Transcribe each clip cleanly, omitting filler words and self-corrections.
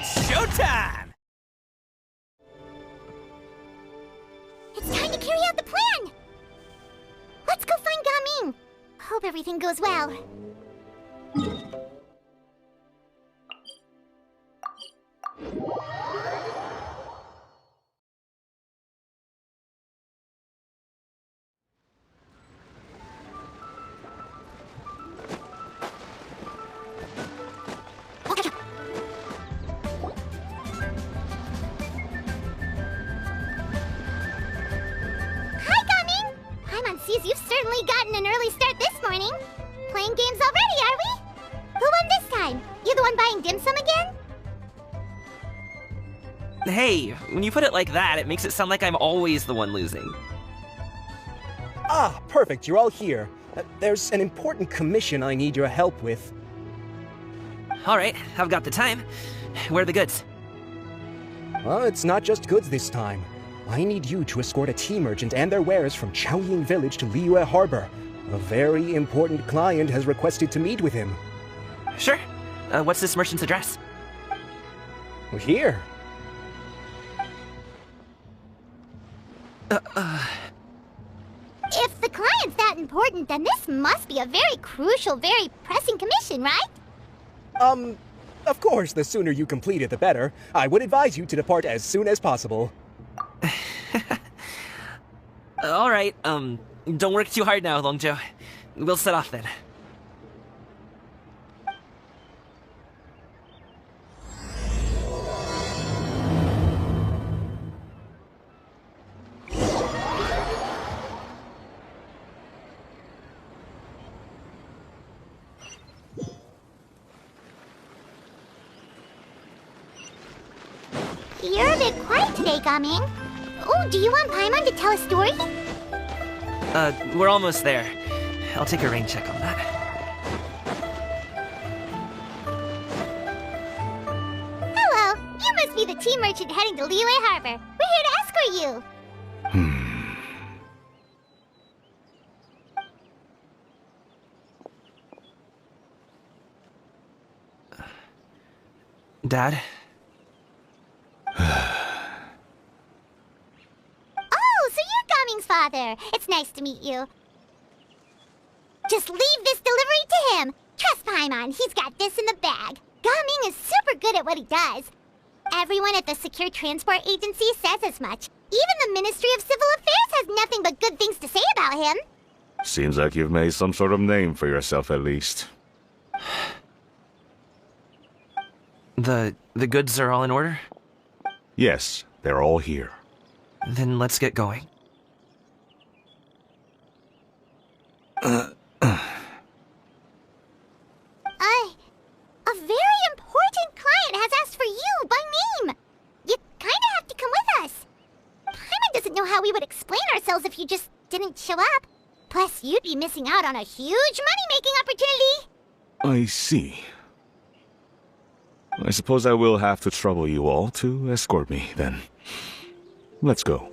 It's showtime! It's time to carry out the plan! Let's go find Gaming! Hope everything goes well. You've certainly gotten an early start this morning. Playing games already, are we? Who won this time? You the one buying dim sum again? Hey, when you put it like that, it makes it sound like I'm always the one losing. Ah, perfect, you're all here. There's an important commission I need your help with. Alright, I've got the time. Where are the goods? Well, it's not just goods this time. I need you to escort a tea merchant and their wares from Chaoying Village to Liyue Harbor. A very important client has requested to meet with him. Sure. What's this merchant's address? Here. If the client's that important, then this must be a very crucial, very pressing commission, right? Of course, the sooner you complete it, the better. I would advise you to depart as soon as possible. Alright, don't work too hard now, Longzhou. We'll set off then. You're a bit quiet today, Gaming. Oh, do you want Paimon to tell a story? We're almost there. I'll take a rain check on that. Hello, you must be the tea merchant heading to Liyue Harbor. We're here to escort you. Dad? Father, it's nice to meet you. Just leave this delivery to him. Trust Paimon, he's got this in the bag. Gaming is super good at what he does. Everyone at the Secure Transport Agency says as much. Even the Ministry of Civil Affairs has nothing but good things to say about him. Seems like you've made some sort of name for yourself at least. The goods are all in order? Yes, they're all here. Then let's get going. A very important client has asked for you by name. You kinda have to come with us. Paimon doesn't know how we would explain ourselves if you just didn't show up. Plus, you'd be missing out on a huge money-making opportunity. I see. I suppose I will have to trouble you all to escort me, then. Let's go.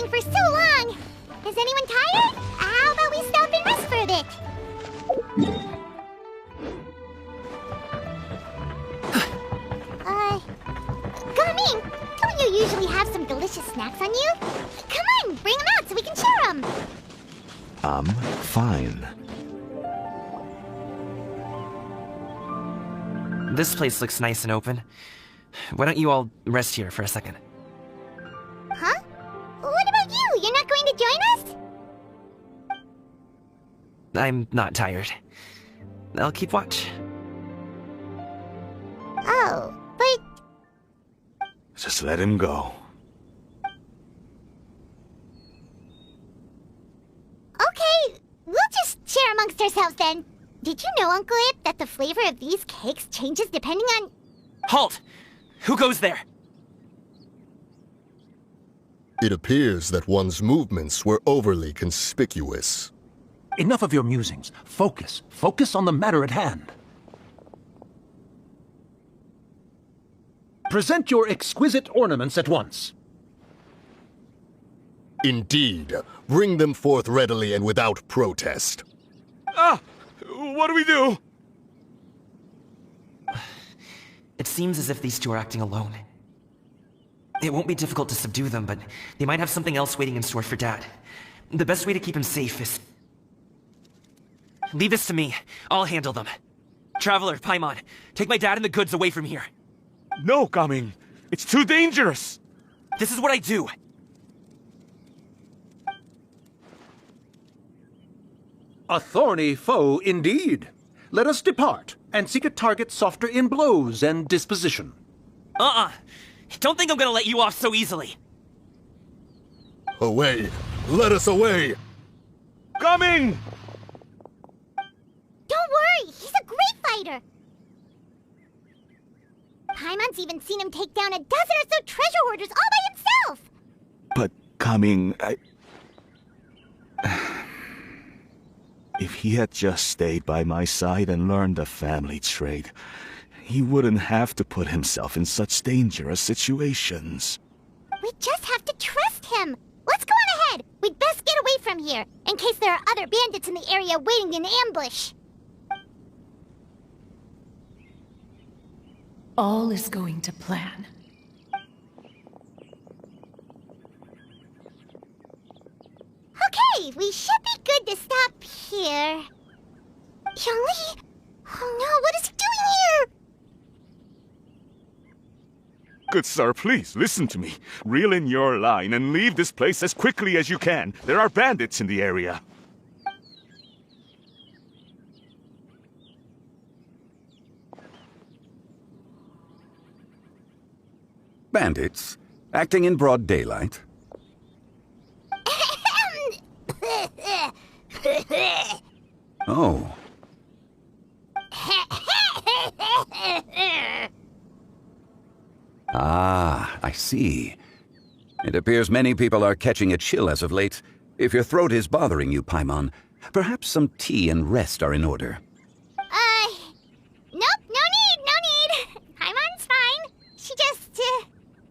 For so long! Is anyone tired? How about we stop and rest for a bit? Gaming, don't you usually have some delicious snacks on you? Come on, bring them out so we can share them. I'm fine. This place looks nice and open. Why don't you all rest here for a second? Huh? What about you? You're not going to join us? I'm not tired. I'll keep watch. Oh, but... Just let him go. Okay, we'll just share amongst ourselves then. Did you know, Uncle Ip, that the flavor of these cakes changes depending on... Halt! Who goes there? It appears that one's movements were overly conspicuous. Enough of your musings. Focus. Focus on the matter at hand. Present your exquisite ornaments at once. Indeed. Bring them forth readily and without protest. Ah! What do we do? It seems as if these two are acting alone. It won't be difficult to subdue them, but they might have something else waiting in store for Dad. The best way to keep him safe is... Leave this to me. I'll handle them. Traveler, Paimon, take my dad and the goods away from here. No, Gaming. It's too dangerous. This is what I do. A thorny foe indeed. Let us depart and seek a target softer in blows and disposition. Don't think I'm gonna let you off so easily. Away! Let us away! Coming! Don't worry, he's a great fighter. Paimon's even seen him take down a dozen or so treasure hoarders all by himself. But Coming, If he had just stayed by my side and learned the family trade, he wouldn't have to put himself in such dangerous situations. We just have to trust him. Let's go on ahead. We'd best get away from here, in case there are other bandits in the area waiting in ambush. All is going to plan. Okay, we should be good to stop here. Zhongli? Oh no, what is he doing here? Good sir, please, listen to me. Reel in your line and leave this place as quickly as you can. There are bandits in the area. Bandits? Acting in broad daylight? Oh. Ah, I see. It appears many people are catching a chill as of late. If your throat is bothering you, Paimon, perhaps some tea and rest are in order. Nope, no need. Paimon's fine. She just,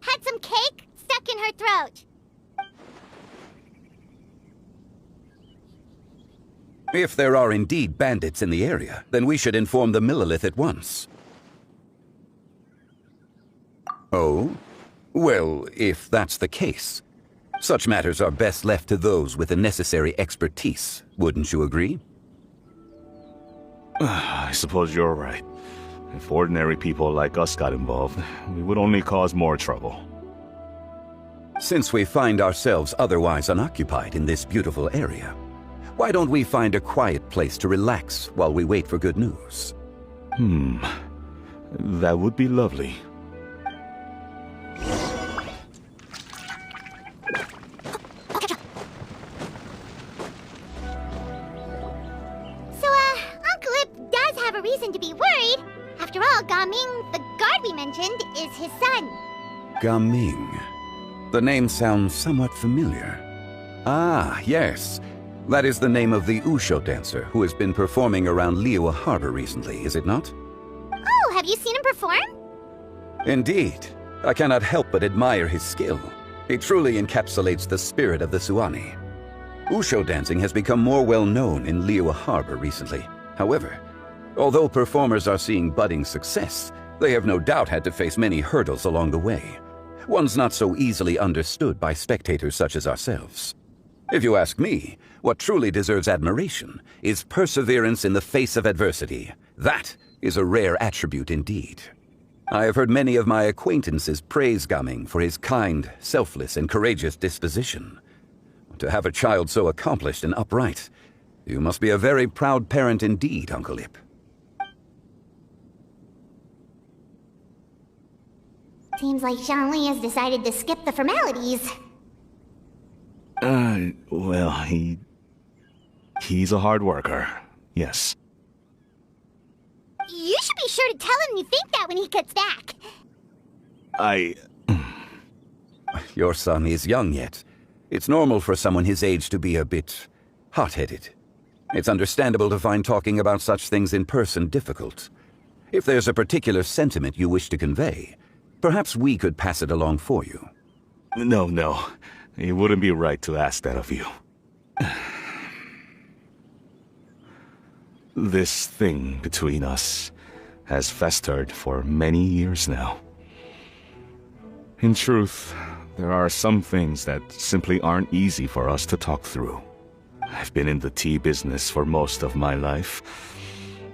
had some cake stuck in her throat. If there are indeed bandits in the area, then we should inform the Millelith at once. Oh? Well, if that's the case, such matters are best left to those with the necessary expertise, wouldn't you agree? I suppose you're right. If ordinary people like us got involved, we would only cause more trouble. Since we find ourselves otherwise unoccupied in this beautiful area, why don't we find a quiet place to relax while we wait for good news? That would be lovely. So, Uncle Ip does have a reason to be worried. After all, Gaming, the guard we mentioned, is his son. Gaming. The name sounds somewhat familiar. Ah, yes. That is the name of the Wushu dancer who has been performing around Liyue Harbor recently, is it not? Oh, have you seen him perform? Indeed. I cannot help but admire his skill. He truly encapsulates the spirit of the Suani. Wushu dancing has become more well known in Liyue Harbor recently. However, although performers are seeing budding success, they have no doubt had to face many hurdles along the way. Ones not so easily understood by spectators such as ourselves. If you ask me, what truly deserves admiration is perseverance in the face of adversity. That is a rare attribute indeed. I have heard many of my acquaintances praise Gaming for his kind, selfless, and courageous disposition. To have a child so accomplished and upright, you must be a very proud parent indeed, Uncle Ip. Seems like Zhongli has decided to skip the formalities. Well, he's a hard worker, yes. You should be sure to tell him you think that when he gets back. Your son is young yet, It's normal for someone his age to be a bit hot-headed. It's understandable to find talking about such things in person difficult. If there's a particular sentiment you wish to convey, perhaps we could pass it along for you. No. It wouldn't be right to ask that of you. This thing between us has festered for many years now. In truth, there are some things that simply aren't easy for us to talk through. I've been in the tea business for most of my life,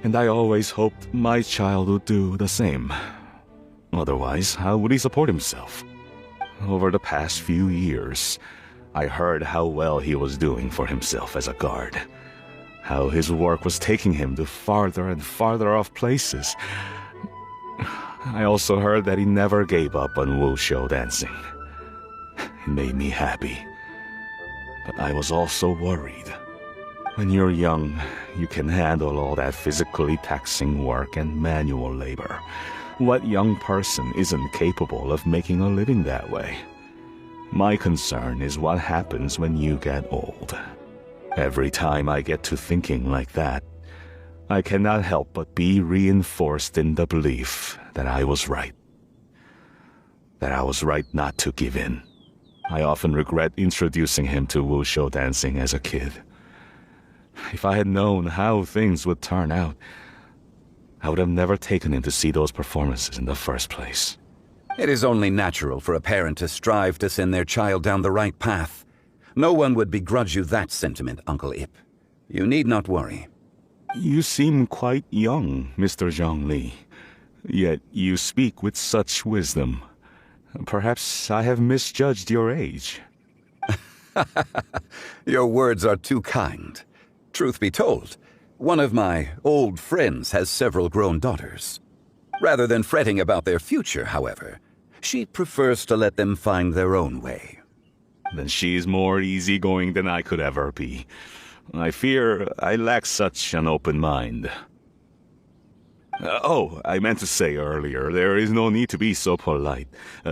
and I always hoped my child would do the same. Otherwise, how would he support himself? Over the past few years, I heard how well he was doing for himself as a guard. How his work was taking him to farther and farther off places. I also heard that he never gave up on wushou dancing. It made me happy. But I was also worried. When you're young, you can handle all that physically taxing work and manual labor. What young person isn't capable of making a living that way? My concern is what happens when you get old. Every time I get to thinking like that, I cannot help but be reinforced in the belief that I was right. That I was right not to give in. I often regret introducing him to wushou dancing as a kid. If I had known how things would turn out, I would have never taken him to see those performances in the first place. It is only natural for a parent to strive to send their child down the right path. No one would begrudge you that sentiment, Uncle Ip. You need not worry. You seem quite young, Mr. Zhongli. Yet you speak with such wisdom. Perhaps I have misjudged your age. Your words are too kind. Truth be told, one of my old friends has several grown daughters. Rather than fretting about their future, however, she prefers to let them find their own way. Then she's more easygoing than I could ever be. I fear I lack such an open mind. I meant to say earlier, there is no need to be so polite.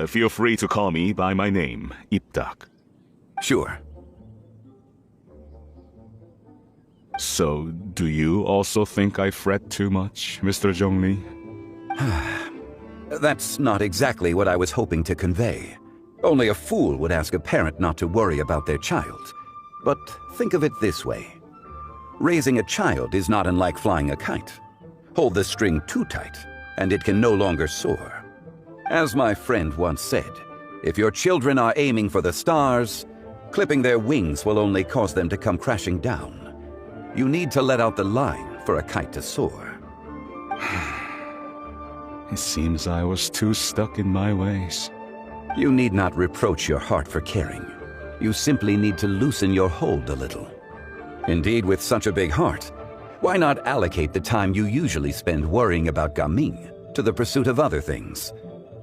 Feel free to call me by my name, Ipdak. Sure. So, do you also think I fret too much, Mr. Zhongli? That's not exactly what I was hoping to convey. Only a fool would ask a parent not to worry about their child. But think of it this way. Raising a child is not unlike flying a kite. Hold the string too tight, and it can no longer soar. As my friend once said, if your children are aiming for the stars, clipping their wings will only cause them to come crashing down. You need to let out the line for a kite to soar. It seems I was too stuck in my ways. You need not reproach your heart for caring. You simply need to loosen your hold a little. Indeed, with such a big heart, why not allocate the time you usually spend worrying about gaming to the pursuit of other things,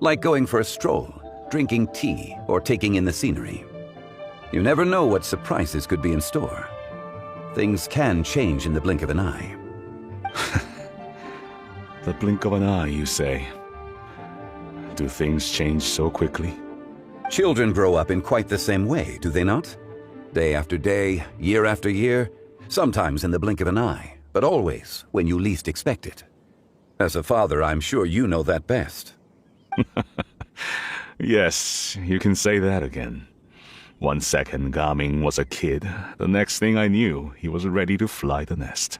like going for a stroll, drinking tea, or taking in the scenery? You never know what surprises could be in store. Things can change in the blink of an eye. The blink of an eye, you say? Do things change so quickly? Children grow up in quite the same way, do they not? Day after day, year after year, sometimes in the blink of an eye, but always when you least expect it. As a father, I'm sure you know that best. Yes, you can say that again. 1 second Gaming was a kid, the next thing I knew, he was ready to fly the nest.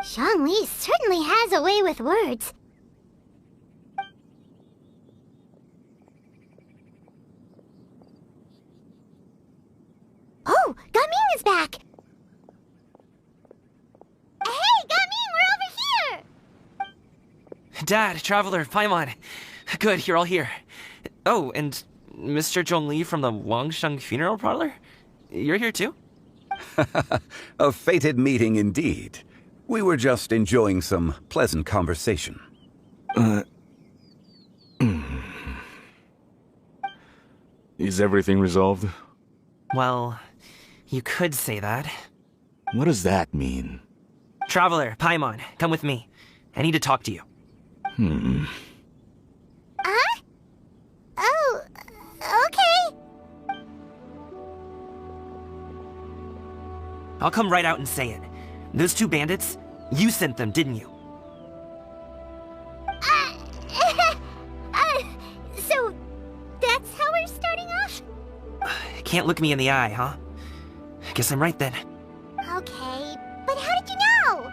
Zhongli certainly has a way with words. Oh, Gaming is back! Hey, Gaming, we're over here! Dad, Traveler, Paimon. Good, you're all here. Oh, and Mr. Zhongli from the Wangsheng Funeral Parlor? You're here too? A fated meeting indeed. We were just enjoying some pleasant conversation. Is everything resolved? Well, you could say that. What does that mean? Traveler, Paimon, come with me. I need to talk to you. Oh, okay. I'll come right out and say it. Those two bandits, you sent them, didn't you? So that's how we're starting off? Can't look me in the eye, huh? Guess I'm right then. Okay, but how did you know?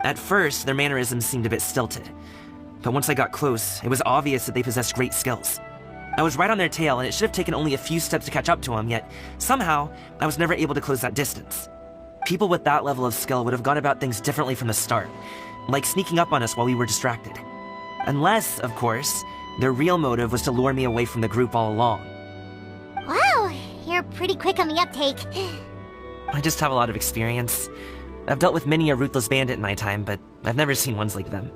At first, their mannerisms seemed a bit stilted. But once I got close, it was obvious that they possessed great skills. I was right on their tail, and it should have taken only a few steps to catch up to them, yet somehow, I was never able to close that distance. People with that level of skill would have gone about things differently from the start, like sneaking up on us while we were distracted. Unless, of course, their real motive was to lure me away from the group all along. Wow, you're pretty quick on the uptake. I just have a lot of experience. I've dealt with many a ruthless bandit in my time, but I've never seen ones like them.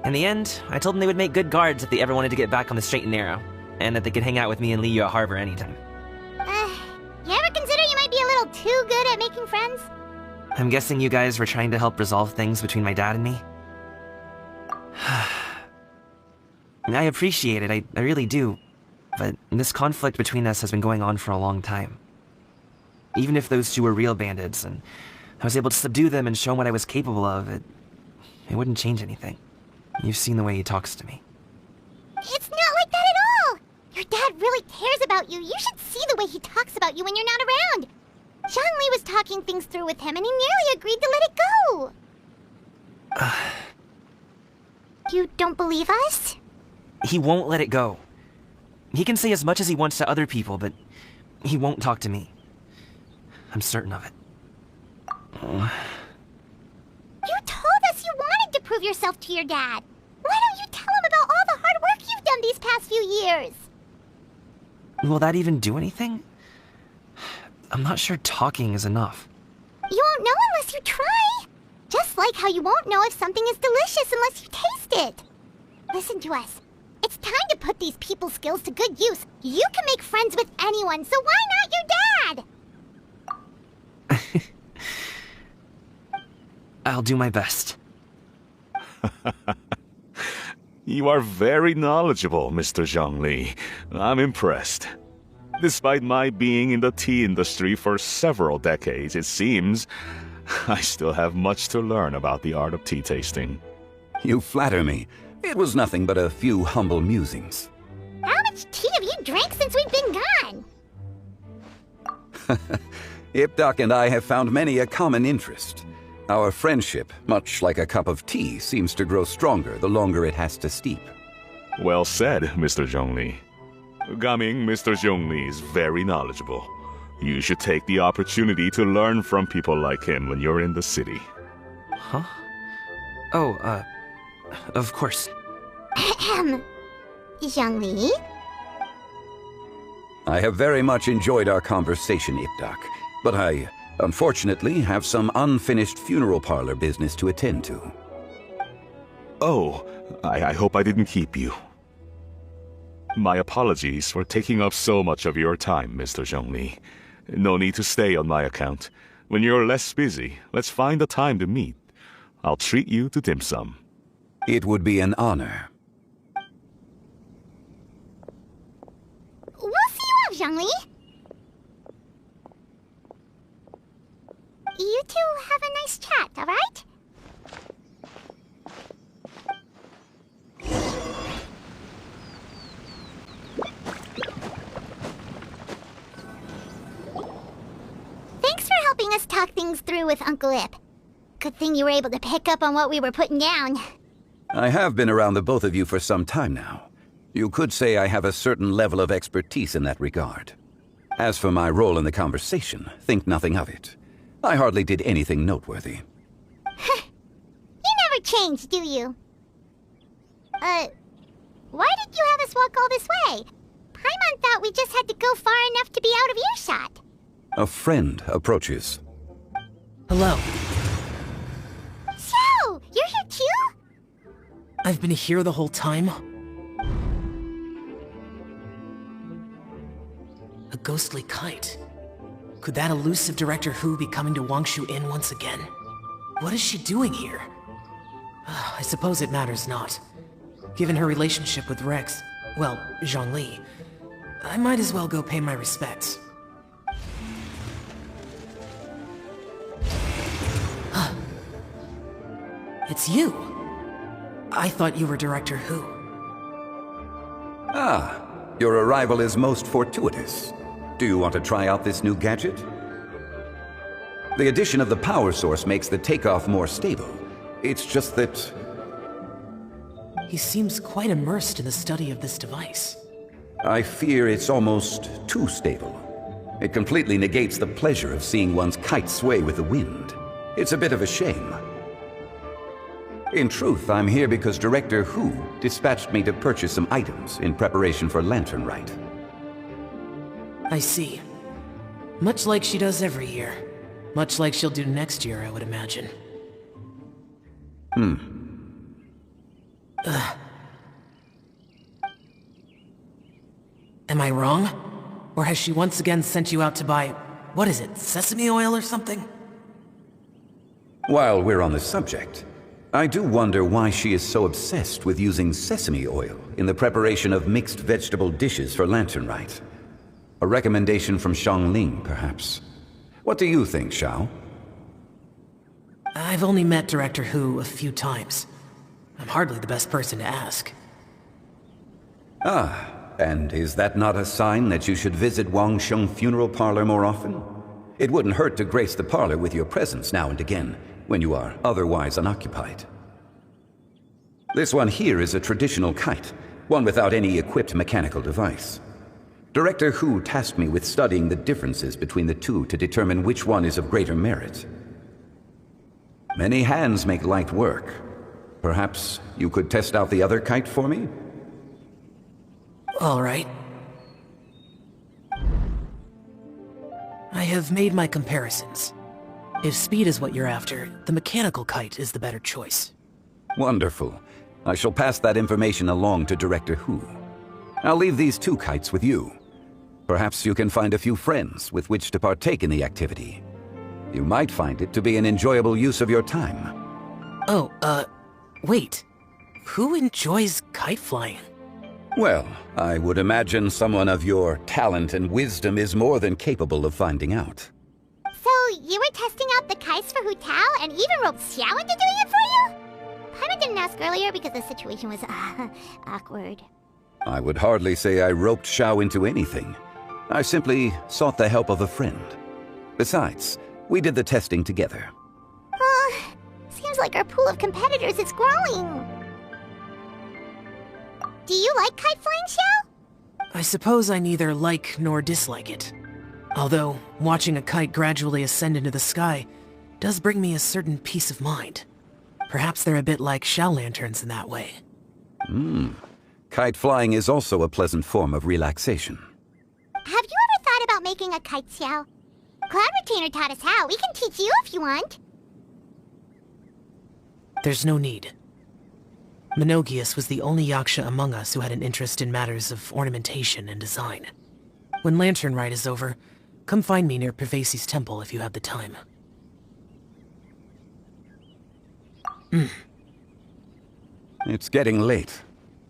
In the end, I told them they would make good guards if they ever wanted to get back on the straight and narrow, and that they could hang out with me in Liyue Harbor anytime. You ever consider you might be a little too good at making friends? I'm guessing you guys were trying to help resolve things between my dad and me? I appreciate it, I really do. But this conflict between us has been going on for a long time. Even if those two were real bandits, and I was able to subdue them and show them what I was capable of, it wouldn't change anything. You've seen the way he talks to me. It's not like that at all! Your dad really cares about you. You should see the way he talks about you when you're not around. Zhongli was talking things through with him, and he nearly agreed to let it go. You don't believe us? He won't let it go. He can say as much as he wants to other people, but he won't talk to me. I'm certain of it. You told us you wanted to prove yourself to your dad. Why don't you tell him about all the hard work you've done these past few years? Will that even do anything? I'm not sure talking is enough. You won't know unless you try. Just like how you won't know if something is delicious unless you taste it. Listen to us. It's time to put these people's skills to good use. You can make friends with anyone, so why not your dad? I'll do my best. You are very knowledgeable, Mr. Zhongli. I'm impressed. Despite my being in the tea industry for several decades, it seems I still have much to learn about the art of tea tasting. You flatter me. It was nothing but a few humble musings. How much tea have you drank since we've been gone? Ipdak and I have found many a common interest. Our friendship, much like a cup of tea, seems to grow stronger the longer it has to steep. Well said, Mr. Zhongli. Gaming, Mr. Zhongli is very knowledgeable. You should take the opportunity to learn from people like him when you're in the city. Huh? Oh, of course. Ahem. Zhongli? I have very much enjoyed our conversation, Ipdak, but I, unfortunately, have some unfinished funeral parlor business to attend to. Oh, I hope I didn't keep you. My apologies for taking up so much of your time, Mr. Zhongli. No need to stay on my account. When you're less busy, let's find a time to meet. I'll treat you to dim sum. It would be an honor. We'll see you off, Zhongli. You two have a nice chat, all right? Thanks for helping us talk things through with Uncle Ip. Good thing you were able to pick up on what we were putting down. I have been around the both of you for some time now. You could say I have a certain level of expertise in that regard. As for my role in the conversation, think nothing of it. I hardly did anything noteworthy. You never change, do you? Why did you have us walk all this way? Paimon thought we just had to go far enough to be out of earshot. A friend approaches. Hello. So, you're here too? I've been here the whole time? A ghostly kite. Could that elusive Director Hu be coming to Wangshu Inn once again? What is she doing here? I suppose it matters not. Given her relationship with Rex, well, Zhongli, I might as well go pay my respects. it's you. I thought you were Director Who. Ah, your arrival is most fortuitous. Do you want to try out this new gadget? The addition of the power source makes the takeoff more stable. It's just that... He seems quite immersed in the study of this device. I fear it's almost too stable. It completely negates the pleasure of seeing one's kite sway with the wind. It's a bit of a shame. In truth, I'm here because Director Who dispatched me to purchase some items in preparation for Lantern Rite. I see. Much like she does every year. Much like she'll do next year, I would imagine. Am I wrong? Or has she once again sent you out to buy, what is it, sesame oil or something? While we're on the subject, I do wonder why she is so obsessed with using sesame oil in the preparation of mixed vegetable dishes for Lantern Rite. A recommendation from Zhongli, perhaps. What do you think, Xiao? I've only met Director Who a few times. I'm hardly the best person to ask. Ah, and is that not a sign that you should visit Wangsheng Funeral Parlor more often? It wouldn't hurt to grace the parlor with your presence now and again, when you are otherwise unoccupied. This one here is a traditional kite, one without any equipped mechanical device. Director Who tasked me with studying the differences between the two to determine which one is of greater merit. Many hands make light work. Perhaps you could test out the other kite for me? All right. I have made my comparisons. If speed is what you're after, the mechanical kite is the better choice. Wonderful. I shall pass that information along to Director Who. I'll leave these two kites with you. Perhaps you can find a few friends with which to partake in the activity. You might find it to be an enjoyable use of your time. Oh, wait. Who enjoys kite flying? Well, I would imagine someone of your talent and wisdom is more than capable of finding out. So, you were testing out the kites for Hu Tao and even roped Xiao into doing it for you? Paimon didn't ask earlier because the situation was, awkward. I would hardly say I roped Xiao into anything. I simply sought the help of a friend. Besides, we did the testing together. Seems like our pool of competitors is growing. Do you like kite flying, Xiao? I suppose I neither like nor dislike it. Although, watching a kite gradually ascend into the sky does bring me a certain peace of mind. Perhaps they're a bit like Xiao lanterns in that way. Kite flying is also a pleasant form of relaxation. Have you ever thought about making a kite, Xiao? Cloud Retainer taught us how. We can teach you if you want. There's no need. Menogius was the only Yaksha among us who had an interest in matters of ornamentation and design. When Lantern Rite is over, come find me near Pervasi's temple if you have the time. It's getting late.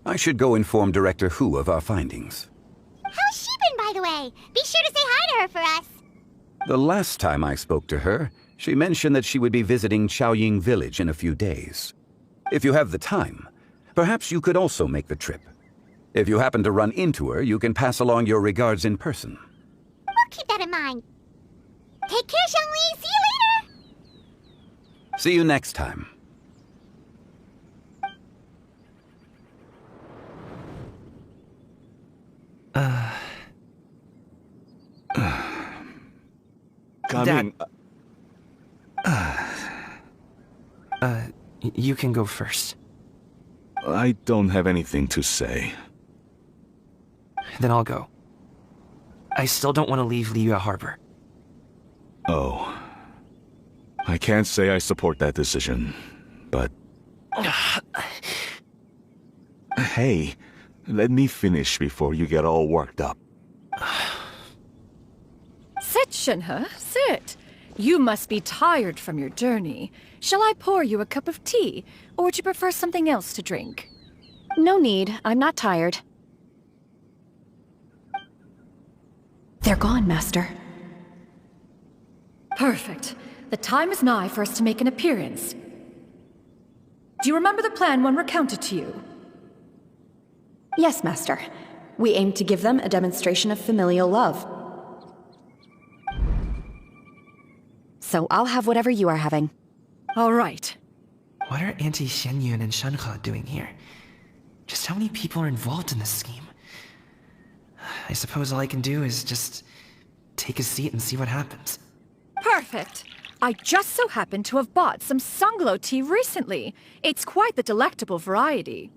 I should go inform Director Who of our findings. How's she been, by the way? Be sure to say hi to her for us. The last time I spoke to her, she mentioned that she would be visiting Chaoying Village in a few days. If you have the time, perhaps you could also make the trip. If you happen to run into her, you can pass along your regards in person. We'll keep that in mind. Take care, Zhongli. See you later. See you next time. Coming. You can go first. I don't have anything to say. Then I'll go. I still don't want to leave Liyue Harbor. Oh. I can't say I support that decision, but... Hey, let me finish before you get all worked up. Sit, Shenhe, sit. You must be tired from your journey. Shall I pour you a cup of tea, or would you prefer something else to drink? No need. I'm not tired. They're gone, Master. Perfect. The time is nigh for us to make an appearance. Do you remember the plan one recounted to you? Yes, Master. We aim to give them a demonstration of familial love. So I'll have whatever you are having. All right. What are Auntie Xianyun and Shenhe doing here? Just how many people are involved in this scheme? I suppose all I can do is just take a seat and see what happens. Perfect. I just so happen to have bought some Sunglow tea recently. It's quite the delectable variety.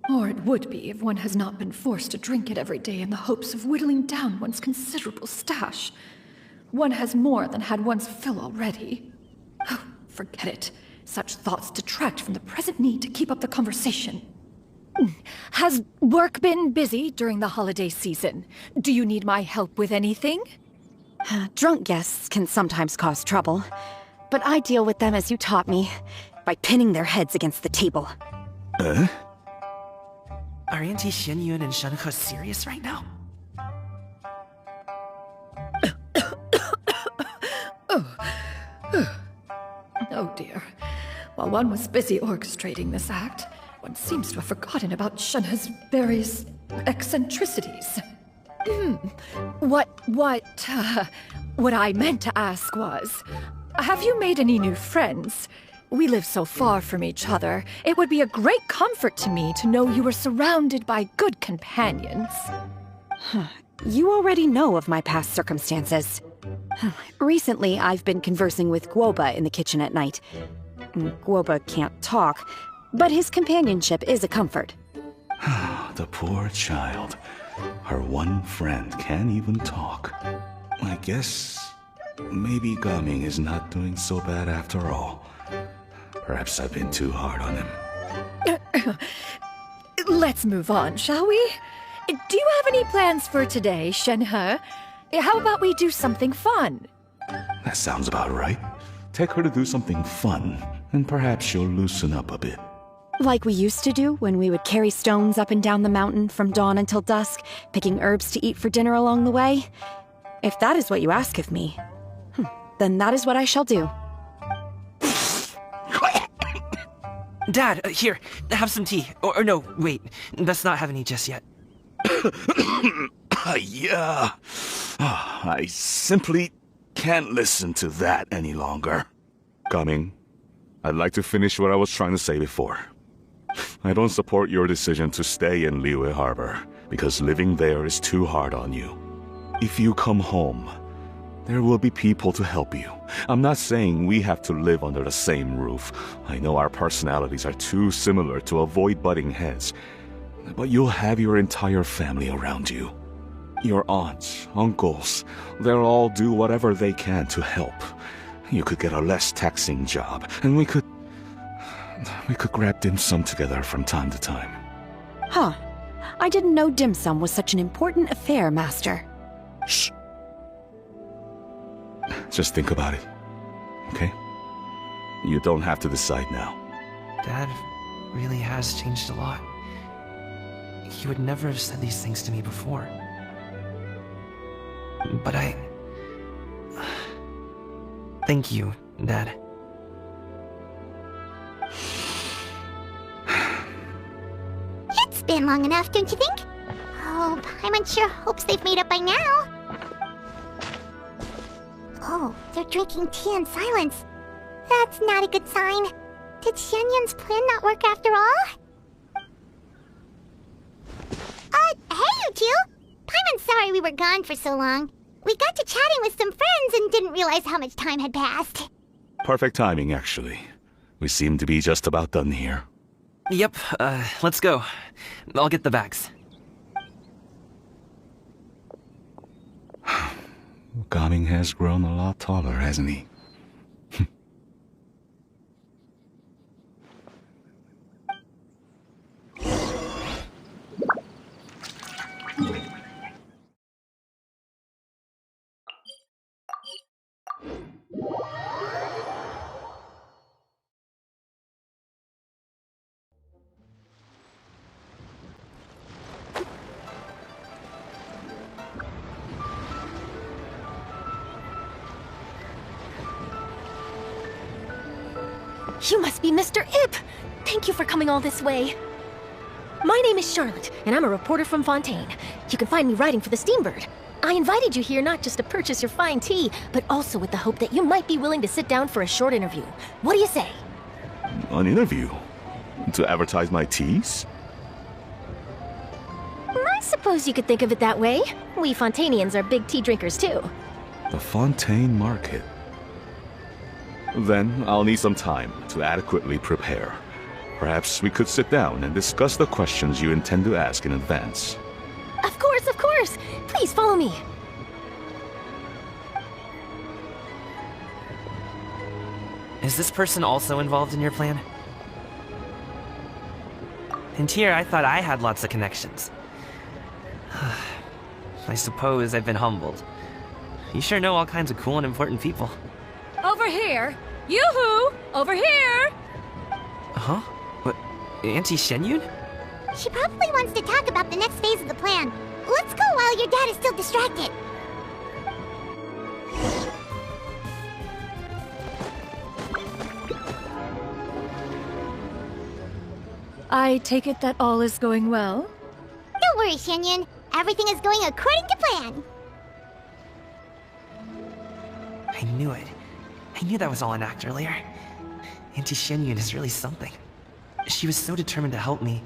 Or it would be if one has not been forced to drink it every day in the hopes of whittling down one's considerable stash. One has more than had one's fill already. Oh, forget it. Such thoughts detract from the present need to keep up the conversation. Has work been busy during the holiday season? Do you need my help with anything? Drunk guests can sometimes cause trouble, but I deal with them as you taught me, by pinning their heads against the table. Are Auntie Xianyun and Shenhe serious right now? Oh dear. While one was busy orchestrating this act, one seems to have forgotten about Shenhe's various eccentricities. What I meant to ask was, have you made any new friends? We live so far from each other, it would be a great comfort to me to know you were surrounded by good companions. You already know of my past circumstances. Recently, I've been conversing with Guoba in the kitchen at night. Guoba can't talk, but his companionship is a comfort. The poor child. Her one friend can't even talk. I guess maybe Gaming is not doing so bad after all. Perhaps I've been too hard on him. Let's move on, shall we? Do you have any plans for today, Shenhe? How about we do something fun? That sounds about right. Take her to do something fun, and perhaps she'll loosen up a bit. Like we used to do when we would carry stones up and down the mountain from dawn until dusk, picking herbs to eat for dinner along the way. If that is what you ask of me, then that is what I shall do. Dad, here, have some tea. Or no, wait, let's not have any just yet. Yeah. I simply can't listen to that any longer. Coming. I'd like to finish what I was trying to say before. I don't support your decision to stay in Liyue Harbor, because living there is too hard on you. If you come home, there will be people to help you. I'm not saying we have to live under the same roof. I know our personalities are too similar to avoid butting heads. But you'll have your entire family around you. Your aunts, uncles, they'll all do whatever they can to help. You could get a less taxing job, and we could grab dim sum together from time to time. Huh. I didn't know dim sum was such an important affair, Master. Shh. Just think about it, okay? You don't have to decide now. Dad really has changed a lot. He would never have said these things to me before. But thank you, Dad. It's been long enough, don't you think? Oh, Paimon sure hopes they've made up by now. Oh, they're drinking tea in silence. That's not a good sign. Did Xianyun's plan not work after all? Hey, you two! Paimon's sorry we were gone for so long. We got to chatting with some friends and didn't realize how much time had passed. Perfect timing, actually. We seem to be just about done here. Yep, let's go. I'll get the bags. Gaming has grown a lot taller, hasn't he? You must be Mr. Ip! Thank you for coming all this way. My name is Charlotte, and I'm a reporter from Fontaine. You can find me writing for the Steambird. I invited you here not just to purchase your fine tea, but also with the hope that you might be willing to sit down for a short interview. What do you say? An interview? To advertise my teas? I suppose you could think of it that way. We Fontainians are big tea drinkers too. The Fontaine Market. Then I'll need some time to adequately prepare. Perhaps we could sit down and discuss the questions you intend to ask in advance. Of course, of course! Please follow me. Is this person also involved in your plan? And here I thought I had lots of connections. I suppose I've been humbled. You sure know all kinds of cool and important people. Over here! Yoo-hoo! Over here! Huh? What? Auntie Shenyun? She probably wants to talk about the next phase of the plan. Let's go while your dad is still distracted. I take it that all is going well? Don't worry, Shenyun. Everything is going according to plan. I knew it. I knew that was all an act earlier. Auntie Shenyun is really something. She was so determined to help me.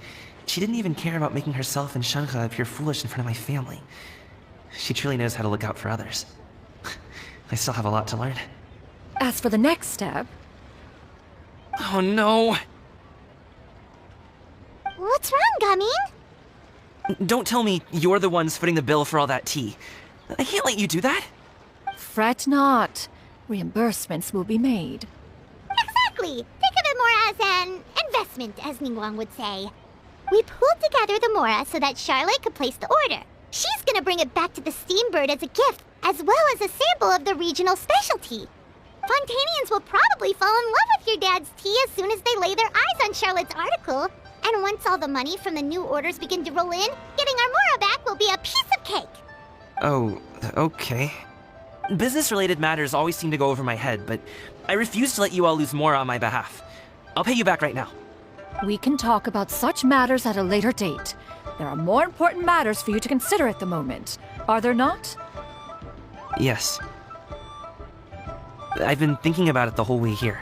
She didn't even care about making herself and Shanghai appear foolish in front of my family. She truly knows how to look out for others. I still have a lot to learn. As for the next step... Oh no! What's wrong, Gamin? Don't tell me you're the ones footing the bill for all that tea. I can't let you do that. Fret not. Reimbursements will be made. Exactly. Think of it more as an investment, as Ningguang would say. We pooled together the Mora so that Charlotte could place the order. She's gonna bring it back to the Steambird as a gift, as well as a sample of the regional specialty. Fontainians will probably fall in love with your dad's tea as soon as they lay their eyes on Charlotte's article. And once all the money from the new orders begin to roll in, getting our Mora back will be a piece of cake. Oh, okay. Business-related matters always seem to go over my head, but I refuse to let you all lose more on my behalf. I'll pay you back right now. We can talk about such matters at a later date. There are more important matters for you to consider at the moment, are there not? Yes. I've been thinking about it the whole way here.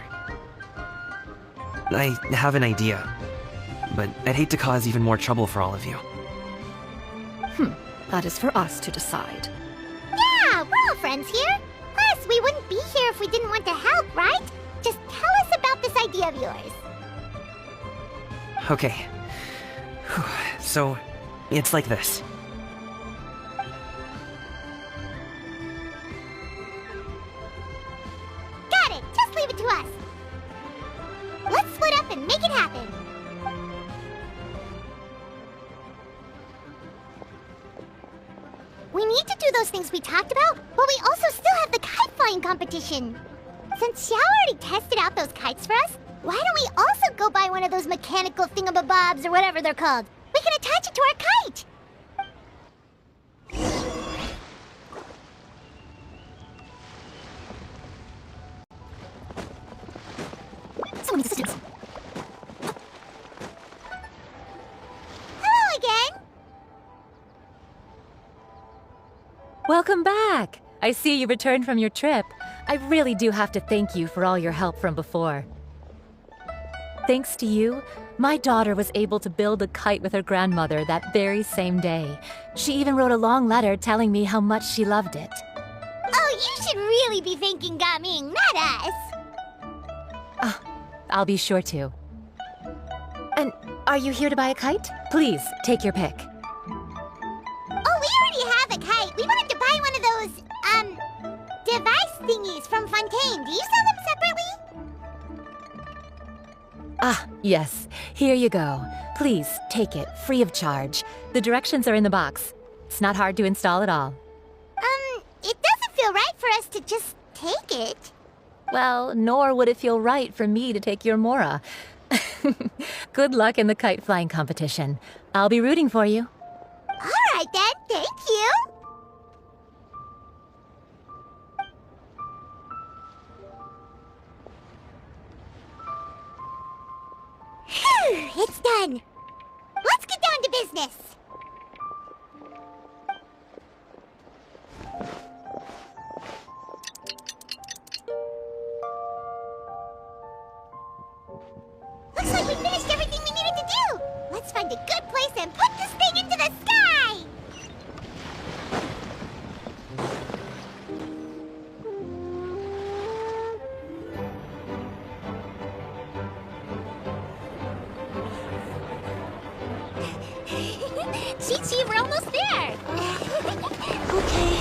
I have an idea, but I'd hate to cause even more trouble for all of you. That is for us to decide. Yeah, we're all friends here. Plus, we wouldn't be here if we didn't want to help, right? Just tell us about this idea of yours. Okay. So, it's like this. Got it! Just leave it to us. Let's split up and make it happen. We need to do those things we talked about, but we also still have the kite flying competition. Since Xiao already tested out those kites for us, why don't we also go buy one of those mechanical thingamabobs or whatever they're called? We can attach it to our kite! Someone needs assistance. Hello again! Welcome back! I see you returned from your trip. I really do have to thank you for all your help from before. Thanks to you, my daughter was able to build a kite with her grandmother that very same day. She even wrote a long letter telling me how much she loved it. Oh, you should really be thanking Gaming, not us! I'll be sure to. And are you here to buy a kite? Please, take your pick. Oh, we already have a kite. We wanted to buy one of those, device thingies from Fontaine. Do you sell them separately? Ah, yes. Here you go. Please, take it, free of charge. The directions are in the box. It's not hard to install at all. It doesn't feel right for us to just take it. Well, nor would it feel right for me to take your Mora. Good luck in the kite flying competition. I'll be rooting for you. All right, then. Thank you. then! Let's get down to business! Looks like we finished everything we needed to do! Let's find a good place and put this thing into the sky! Chi-Chi, we're almost there! Okay.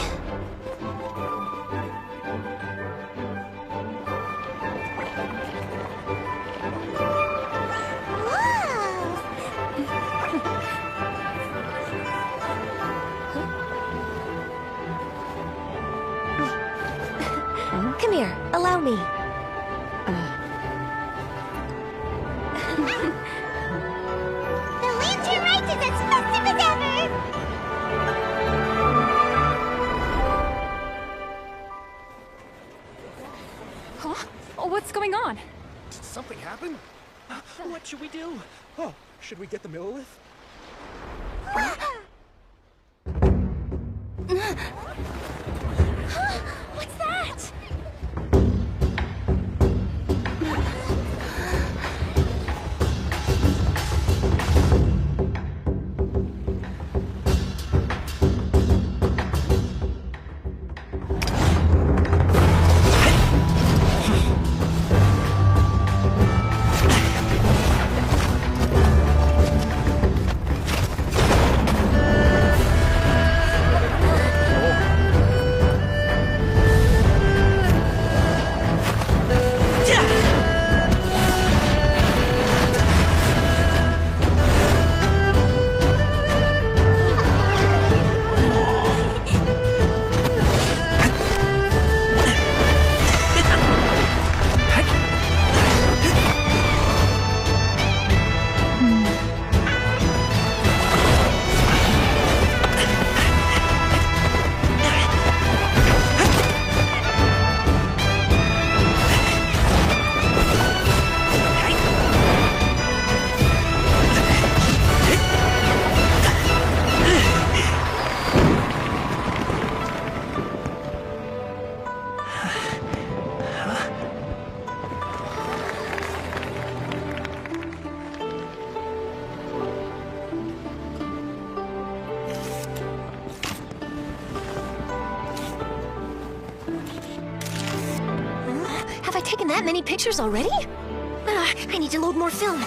Come here, allow me. The lantern rite is as festive as ever! Huh? What's going on? Did something happen? What should we do? Oh, should we get the Millilith? What's that? Have I taken that many pictures already? I need to load more film.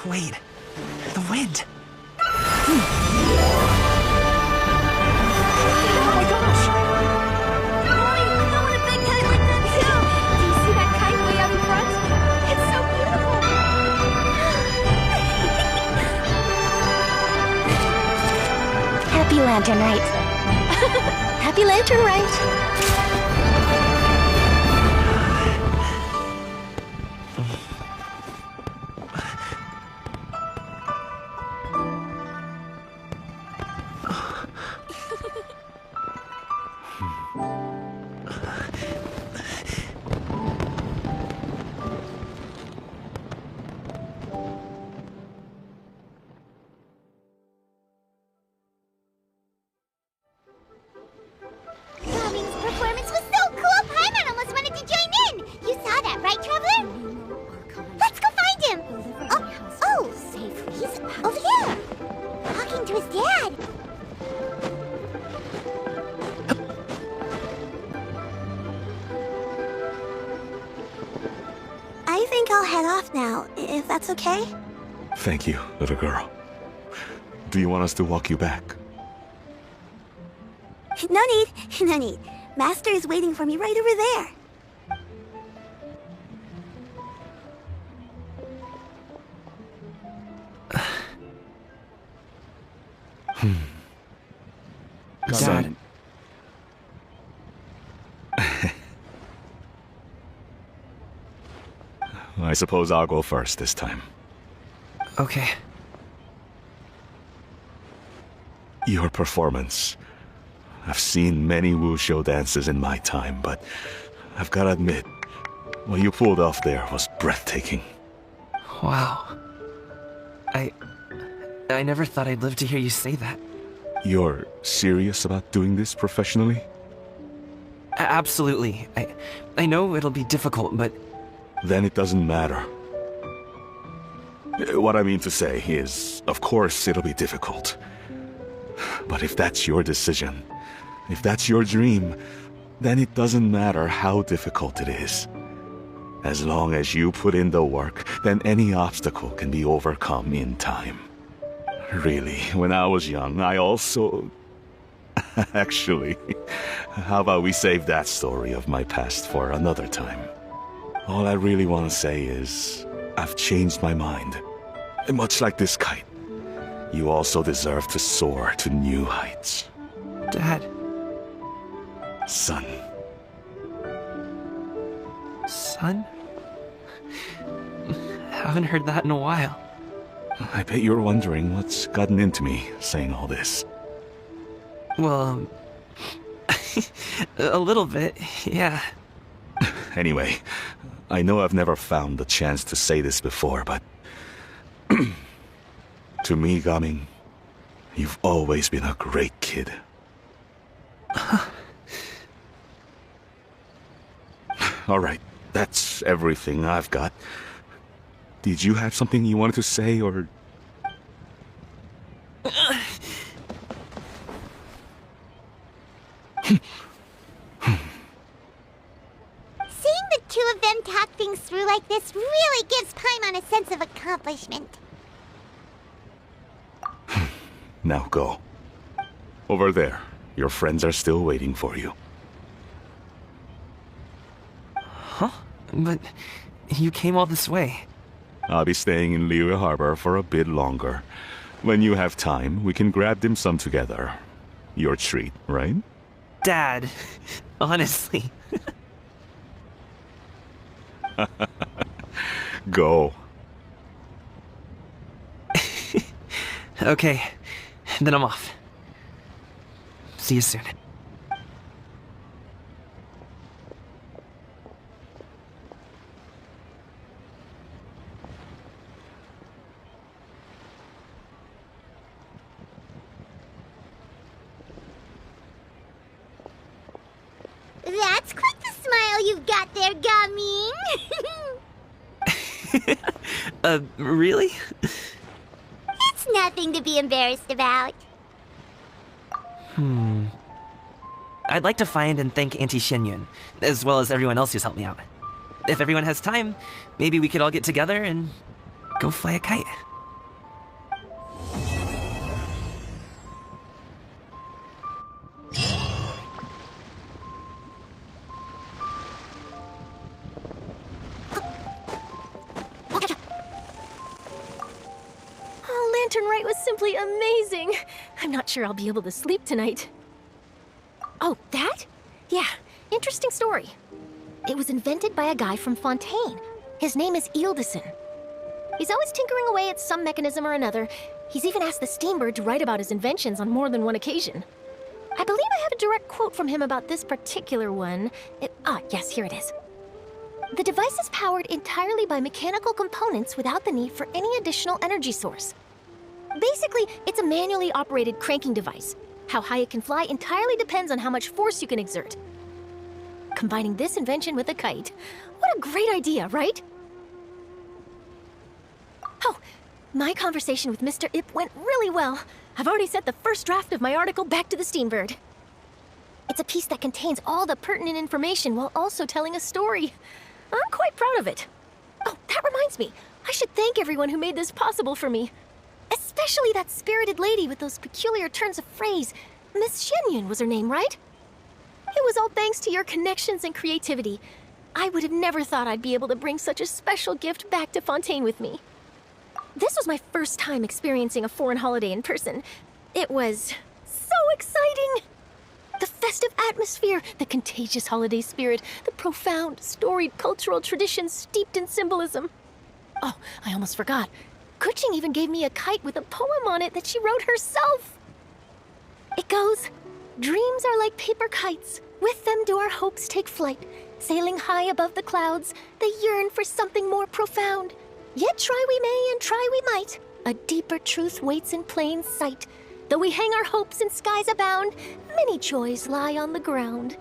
Wait, the wind. Oh my gosh! Molly, I want a big kite like that too! Do you see that kite way up in front? It's so beautiful! Happy Lantern Rite. Happy Lantern Rite. Kami's performance was so cool, Paimon almost wanted to join in! You saw that, right, Traveler? Let's go find him! Oh, he's over there! Talking to his dad! I think I'll head off now, if that's okay? Thank you, little girl. Do you want us to walk you back? No need, no need. Master is waiting for me right over there. Dad. I suppose I'll go first this time. Okay. Your performance. I've seen many wushou dances in my time, but I've gotta admit, what you pulled off there was breathtaking. Wow. I never thought I'd live to hear you say that. You're serious about doing this professionally? Absolutely. I know it'll be difficult, but... Then it doesn't matter. What I mean to say is, of course it'll be difficult. But if that's your decision, if that's your dream, then it doesn't matter how difficult it is. As long as you put in the work, then any obstacle can be overcome in time. Really, when I was young, I also... Actually, how about we save that story of my past for another time? All I really want to say is, I've changed my mind. Much like this kite, you also deserve to soar to new heights. Dad. Son. Son? Haven't heard that in a while. I bet you're wondering what's gotten into me saying all this. Well, a little bit, yeah. Anyway, I know I've never found the chance to say this before, but... to me, Gaming, you've always been a great kid. Alright, that's everything I've got. Did you have something you wanted to say, or... Seeing the two of them talk things through like this really gives Paimon a sense of accomplishment. Now go. Over there. Your friends are still waiting for you. Huh? But you came all this way. I'll be staying in Liyue Harbor for a bit longer. When you have time, we can grab dim sum together. Your treat, right? Dad, honestly. Go. Okay, then I'm off. See you soon. That's quite the smile you've got there, Gaming. Really? It's nothing to be embarrassed about. I'd like to find and thank Auntie Xinyun, as well as everyone else who's helped me out. If everyone has time, maybe we could all get together and go fly a kite. Oh, Lantern Rite was simply amazing. I'm not sure I'll be able to sleep tonight. Oh, that? Yeah, interesting story. It was invented by a guy from Fontaine. His name is Ildison. He's always tinkering away at some mechanism or another. He's even asked the Steambird to write about his inventions on more than one occasion. I believe I have a direct quote from him about this particular one. Yes, here it is. The device is powered entirely by mechanical components without the need for any additional energy source. Basically, it's a manually operated cranking device. How high it can fly entirely depends on how much force you can exert. Combining this invention with a kite. What a great idea, right? Oh, my conversation with Mr. Ip went really well. I've already sent the first draft of my article back to the Steambird. It's a piece that contains all the pertinent information while also telling a story. I'm quite proud of it. Oh, that reminds me. I should thank everyone who made this possible for me. Especially that spirited lady with those peculiar turns of phrase. Miss Xinyun was her name, right? It was all thanks to your connections and creativity. I would have never thought I'd be able to bring such a special gift back to Fontaine with me. This was my first time experiencing a foreign holiday in person. It was so exciting! The festive atmosphere, the contagious holiday spirit, the profound, storied cultural traditions steeped in symbolism. Oh, I almost forgot. Kuching even gave me a kite with a poem on it that she wrote herself. It goes, "Dreams are like paper kites. With them do our hopes take flight. Sailing high above the clouds, they yearn for something more profound. Yet try we may and try we might. A deeper truth waits in plain sight. Though we hang our hopes in skies abound, many joys lie on the ground."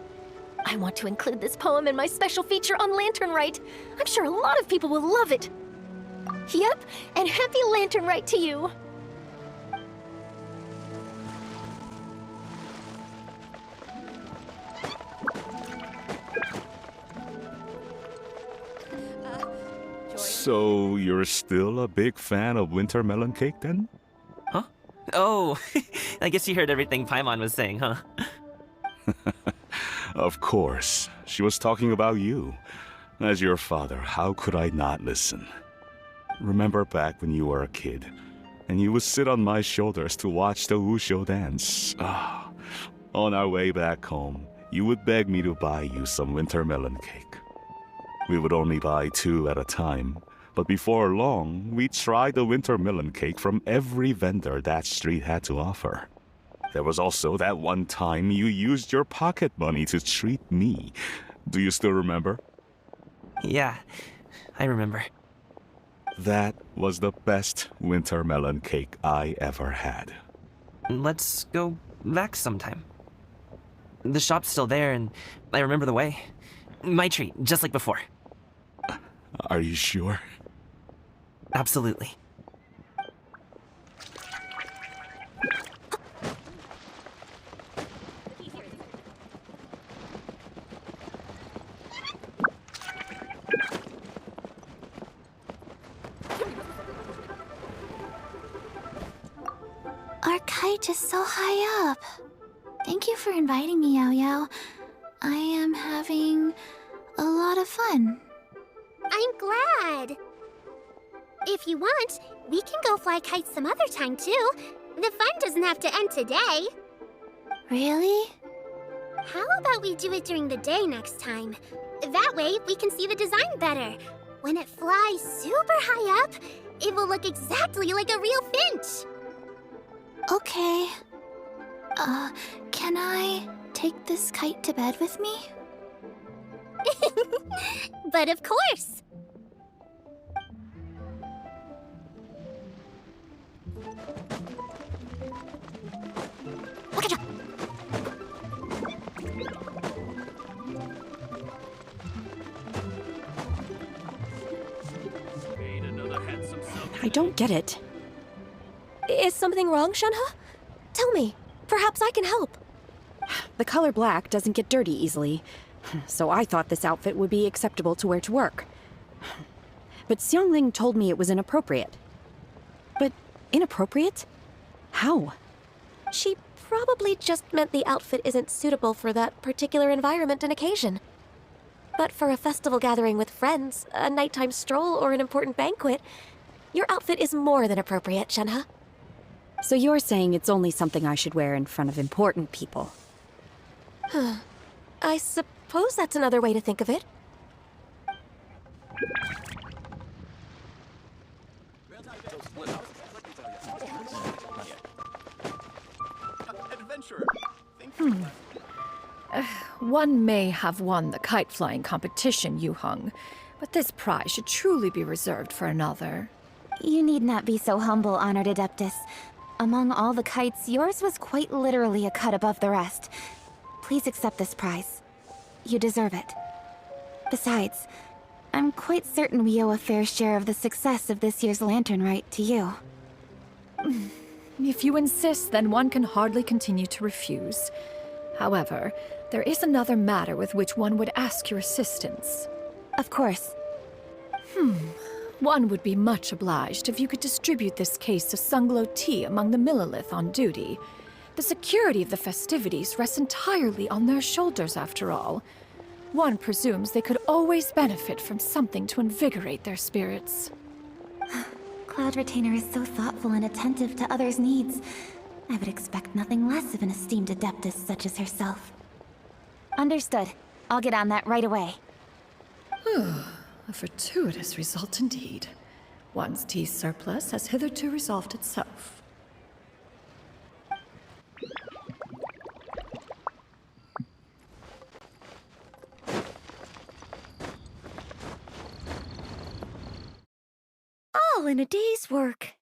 I want to include this poem in my special feature on Lantern Rite. I'm sure a lot of people will love it. Yep, and happy Lantern Rite to you. So, you're still a big fan of winter melon cake then? Huh? Oh, I guess you heard everything Paimon was saying, huh? Of course. She was talking about you. As your father, how could I not listen? Remember back when you were a kid, and you would sit on my shoulders to watch the Wushu dance. Ah, on our way back home, you would beg me to buy you some winter melon cake. We would only buy 2 at a time, but before long, we tried the winter melon cake from every vendor that street had to offer. There was also that one time you used your pocket money to treat me. Do you still remember? Yeah, I remember. That was the best winter melon cake I ever had. Let's go back sometime. The shop's still there, and I remember the way. My treat, just like before. Are you sure? Absolutely. Our kite is so high up. Thank you for inviting me, Yao Yao. I am having a lot of fun. I'm glad. If you want, we can go fly kites some other time too. The fun doesn't have to end today. Really? How about we do it during the day next time? That way, we can see the design better. When it flies super high up, it will look exactly like a real finch. Okay. Can I take this kite to bed with me? But of course. I don't get it. Is something wrong, Shenhe? Tell me. Perhaps I can help. The color black doesn't get dirty easily, so I thought this outfit would be acceptable to wear to work. But Xiangling told me it was inappropriate. But inappropriate? How? She probably just meant the outfit isn't suitable for that particular environment and occasion. But for a festival gathering with friends, a nighttime stroll, or an important banquet, your outfit is more than appropriate, Shenhe. So you're saying it's only something I should wear in front of important people? I suppose that's another way to think of it. One may have won the kite flying competition, Yu Heng, but this prize should truly be reserved for another. You need not be so humble, Honored Adeptus. Among all the kites, yours was quite literally a cut above the rest. Please accept this prize. You deserve it. Besides, I'm quite certain we owe a fair share of the success of this year's Lantern Rite to you. If you insist, then one can hardly continue to refuse. However, there is another matter with which one would ask your assistance. Of course. One would be much obliged if you could distribute this case of Sunglow tea among the Millilith on duty. The security of the festivities rests entirely on their shoulders, after all. One presumes they could always benefit from something to invigorate their spirits. Cloud Retainer is so thoughtful and attentive to others' needs. I would expect nothing less of an esteemed adeptess such as herself. Understood. I'll get on that right away. A fortuitous result indeed. One's tea surplus has hitherto resolved itself. All in a day's work.